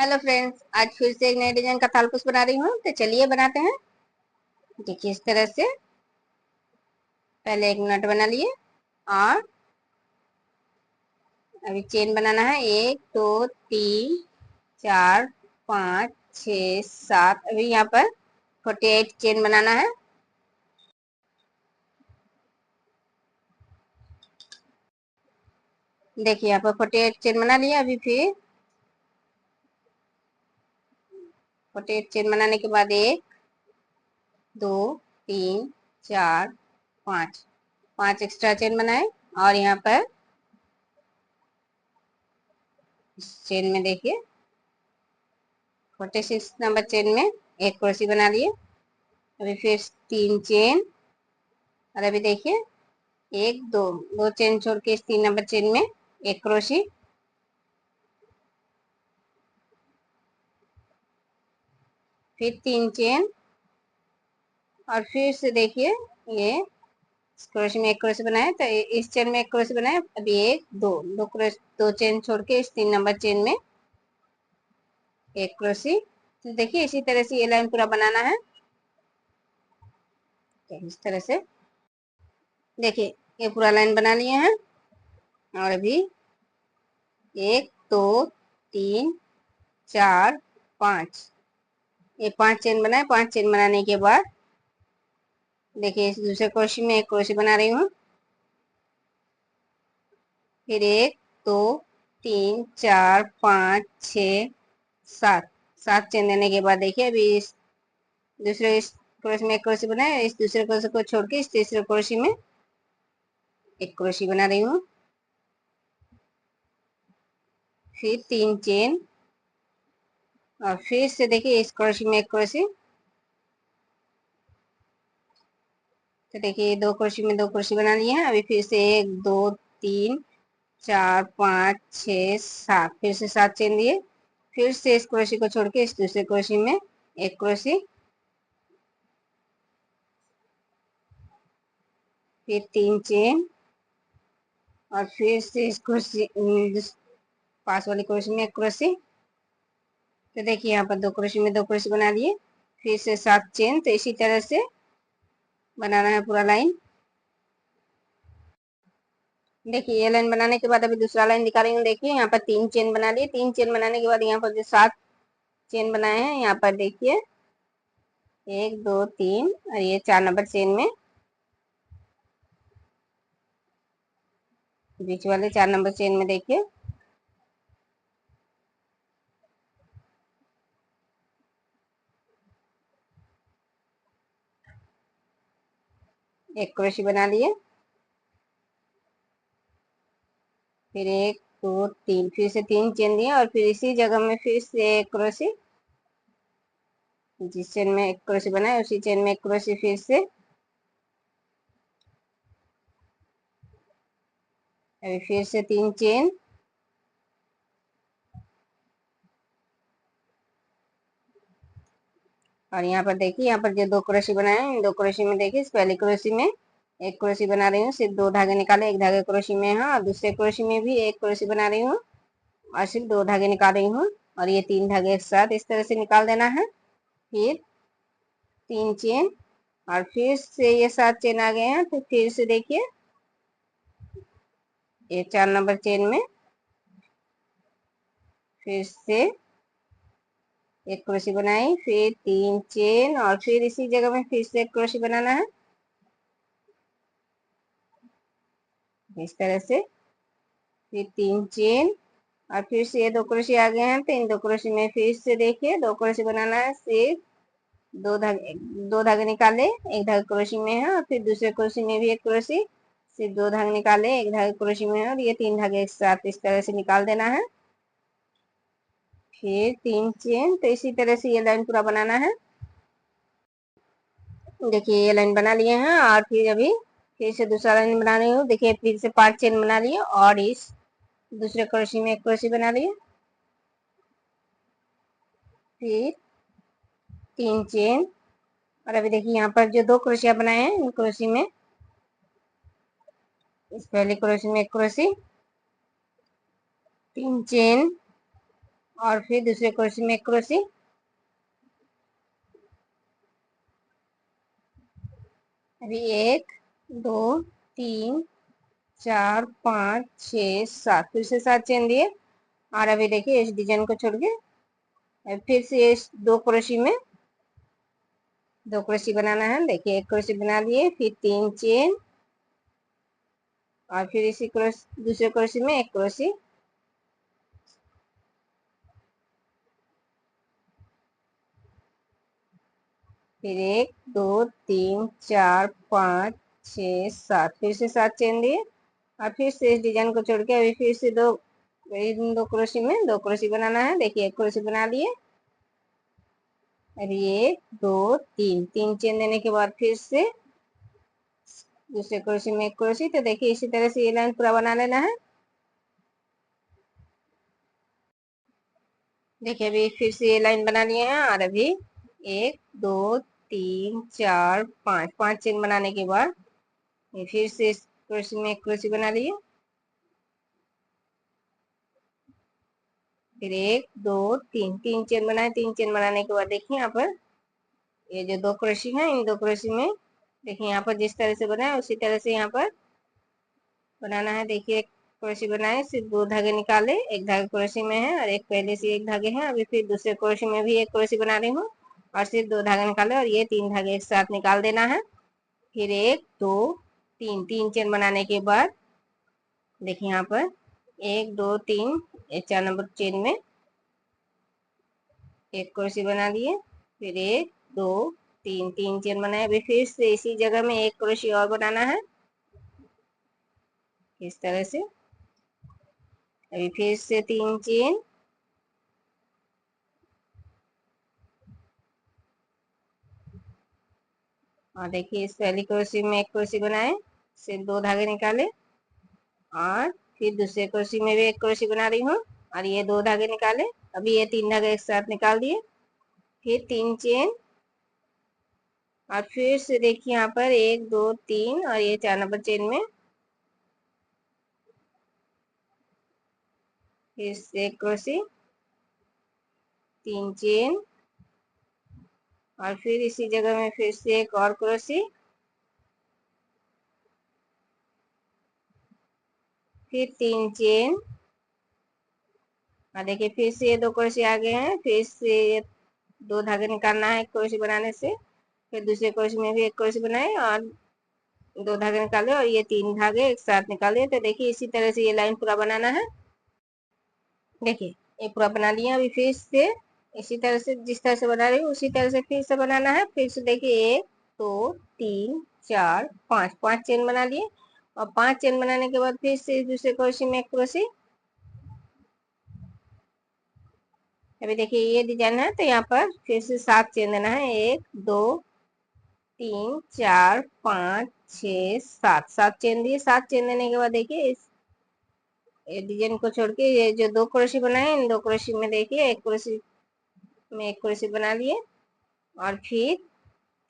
Hello friends, आज फिर से एक नए डिजाइन का थालकुश बना रही हूँ। तो चलिए बनाते हैं। देखिए इस तरह से पहले एक नट बना लिए और अभी चेन बनाना है। 1 2 3 4 5 6 7। अभी यहाँ पर 48 चेन बनाना है। देखिए यहाँ पर 48 चेन बना लिया। अभी फिर 48 चेन बनाने के बाद 1 2 3 4 5 5 एक्स्ट्रा चेन बनाए और यहाँ पर इस चेन में देखिए 46 नंबर चेन में एक क्रोशी बना लिए। अभी फिर 3 चेन और अभी देखिए एक दो दो चेन छोड़ के इस 3 नंबर चेन में एक क्रोशी। फिर 3 चेन और फिर से देखिए ये इस क्रोशी में एक क्रोशी बनाए तो इस चेन में एक क्रोशी बनाए। अभी एक दो दो क्रोशी, 2 चेन छोड़ के इस 3 नंबर चेन में एक क्रोशी। तो देखिए इसी तरह से ये लाइन पूरा बनाना है। तो इस तरह से देखिए ये पूरा लाइन बना लिए हैं। और अभी 1 2 3 4 5 ये 5 चेन बनाए। 5 चेन बनाने के बाद देखिए इस दूसरे क्रोशी में एक क्रोशी बना रही हूँ। फिर 1 2 3 4 5 6 7 7 चेन देने के बाद देखिए अभी इस दूसरे इस क्रोशी में एक क्रोशी बनाए। इस दूसरे क्रोशी को छोड़ के इस तीसरे क्रोशी में एक क्रोशी बना रही हूँ। फिर 3 चेन और फिर से देखिए इस क्रोशी में एक क्रोशी। तो देखिए 2 क्रोशी में 2 क्रोशी बना लिए हैं। अभी फिर से 1 2 3 4 5 6 7 फिर से 7 चेन दिए। फिर से इस क्रोशी को छोड़ के इस दूसरे क्रोशी में एक क्रोशी। फिर 3 चेन और फिर से इस क्रोशी पास वाली क्रोशी में एक क्रोशी। तो देखिए यहाँ पर 2 क्रोशी में 2 क्रोशी बना लिए। फिर से 7 चेन। तो इसी तरह से बनाना है पूरा लाइन। देखिए ये लाइन बनाने के बाद अभी दूसरा लाइन दिखा रही हूँ। देखिए यहाँ पर 3 चेन बना लिए। 3 चेन बनाने के बाद यहाँ पर जो 7 चेन बनाए हैं यहाँ पर देखिए 1 2 3 और ये 4 नंबर चेन में बीच वाले 4 नंबर चेन में देखिए एक क्रोशी बना लिए। फिर 1 2 3 फिर से 3 चेन दिए और फिर इसी जगह में फिर से एक क्रोशी। जिस चेन में एक क्रोशी बनाए उसी चेन में एक क्रोशी फिर से। अभी फिर से 3 चेन और यहाँ पर देखिए यहाँ पर जो 2 क्रोशी बनाए हैं इन 2 क्रोशी में देखिए इस पहली क्रोशी में एक क्रोशी बना रही हूँ। सिर्फ 2 धागे निकाले। एक धागे क्रोशी में है और दूसरे क्रोशी में भी एक क्रोशी बना रही हूँ और सिर्फ 2 धागे निकाल रही हूँ। और ये 3 धागे एक साथ इस तरह से निकाल देना है। फिर 3 चेन और फिर से ये 7 चेन आ गए हैं। तो फिर से देखिए ये 4 नंबर चेन में फिर से एक क्रोशी बनाई। फिर 3 चेन और फिर इसी जगह में फिर से एक क्रोशी बनाना है इस तरह से। फिर 3 चेन और फिर से ये 2 क्रोशी आ गए हैं। तो इन 2 क्रोशी में फिर से देखिए 2 क्रोशी बनाना है। सिर्फ 2 धागे निकाले। एक धागे क्रोशी में है और फिर दूसरे क्रोशी में भी एक क्रोशी। सिर्फ 2 धागे निकाले। एक धागे क्रोशी में है और ये 3 धागे एक साथ इस तरह से निकाल देना है। फिर 3 चेन। तो इसी तरह से ये लाइन पूरा बनाना है। देखिए ये लाइन बना लिए हैं और फिर अभी फिर से दूसरा लाइन बना रही हूँ। देखिए फिर से 5 चेन बना लिए और इस दूसरे क्रोशी में एक क्रोशी बना लिए। फिर 3 चेन और अभी देखिए यहाँ पर जो 2 क्रोशिया बनाए हैं इन क्रोशी में इस पहले क्रोशी में एक क्रोशी। 3 चेन और फिर दूसरे क्रोशे में एक क्रोशे, अभी 1 2 3 4 5 6 7, फिर से 7 चेन दिए। और अभी देखिए इस डिजाइन को छोड़ के फिर से इस दो क्रोशे बनाना है। देखिए एक क्रोशे बना लिए, फिर 3 चेन, और फिर इसी दूसरे क्रोशे में एक क्रोशे, फिर 1 2 3 4 5 6 7, फिर से 7 चेन दिए। और फिर से इस डिजाइन को छोड़ के अभी फिर से इन दो क्रोशे में दो क्रोशे बनाना है। देखिए एक क्रोशे बना लिए, अभी 1 2 3, 3 चेन देने के बाद फिर से दूसरे क्रोशे में एक क्रोशे। तो देखिए इसी तरह से ये लाइन पूरा बना लेना है। देखिए अभी फिर से ये लाइन बना लिए हैं, और अभी 1 2 3 4 5, 5 चेन बनाने के बाद ये फिर से इस क्रोशे में एक क्रोशे बना लिए, फिर 1 2 3, 3 चेन बनाए। 3 चेन बनाने के बाद देखिए यहाँ पर ये जो दो क्रोशे हैं, इन दो क्रोशे में देखिए यहाँ पर जिस तरह से बनाए उसी तरह से यहाँ पर बनाना है। देखिए एक क्रोशे बनाए, सिर्फ 2 धागे निकाले, एक धागे क्रोशे में है और एक पहले से एक धागे है। अभी फिर दूसरे क्रोशे में भी एक क्रोशे बना रही हूँ और सिर्फ 2 धागे निकाले, और ये 3 धागे एक साथ निकाल देना है। फिर 1 2 3, 3 चेन बनाने के बाद देखिए यहाँ पर 1 2 3, 4 नंबर चेन में एक क्रोशे बना लिए, फिर 1 2 3, 3 चेन बनाए। अभी फिर से इसी जगह में एक क्रोशे और बनाना है इस तरह से। अभी फिर से 3 चेन, और देखिए इस पहली क्रोशे में एक क्रोशे बनाए, सिर्फ 2 धागे निकाले, और फिर दूसरे क्रोशे में भी एक क्रोशे बना रही हूँ और ये 2 धागे निकाले। अभी ये 3 धागे एक साथ निकाल दिए, फिर 3 चेन, और फिर से देखिए यहाँ पर 1 2 3 और ये 4 नंबर चेन में फिर से एक क्रोशे, 3 चेन, और फिर इसी जगह में फिर से एक और क्रोशे, फिर 3 चेन, और देखिए फिर से ये 2 क्रोशे आ गए हैं। फिर से ये 2 धागे निकालना है क्रोशे बनाने से, फिर दूसरे क्रोशे में भी एक क्रोशे बनाए और 2 धागे निकाले, और ये 3 धागे एक साथ निकाले। तो देखिए इसी तरह से ये लाइन पूरा बनाना है। देखिए ये पूरा बना लिया। अभी फिर से इसी तरह से जिस तरह से बना रही हूँ उसी तरह से फिर से बनाना है। फिर से देखिए 1 2 3 4 5, 5 चेन बना लिए, और 5 चेन बनाने के बाद फिर से दूसरे क्रोशे में एक क्रोशे। अभी देखिए ये डिजाइन है तो यहाँ पर फिर से 7 चेन देना है, 1 2 3 4 5 6 7, 7 चेन दिए। 7 चेन देने के बाद देखिए इस ये डिजाइन को छोड़ के ये जो 2 क्रोशे बनाए, इन 2 क्रोशे में देखिए एक क्रोशे में एक क्रोशे बना लिए, और फिर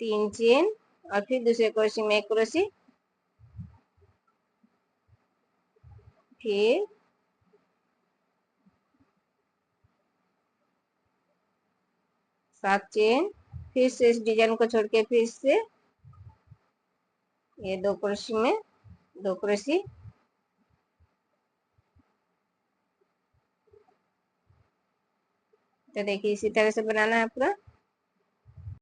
3 चेन, और फिर दूसरे क्रोशे में एक क्रोशे, फिर 7 चेन, फिर से इस डिजाइन को छोड़ के फिर से ये 2 क्रोशे में 2 क्रोशे, तो देखिए इसी तरह से बनाना है पूरा।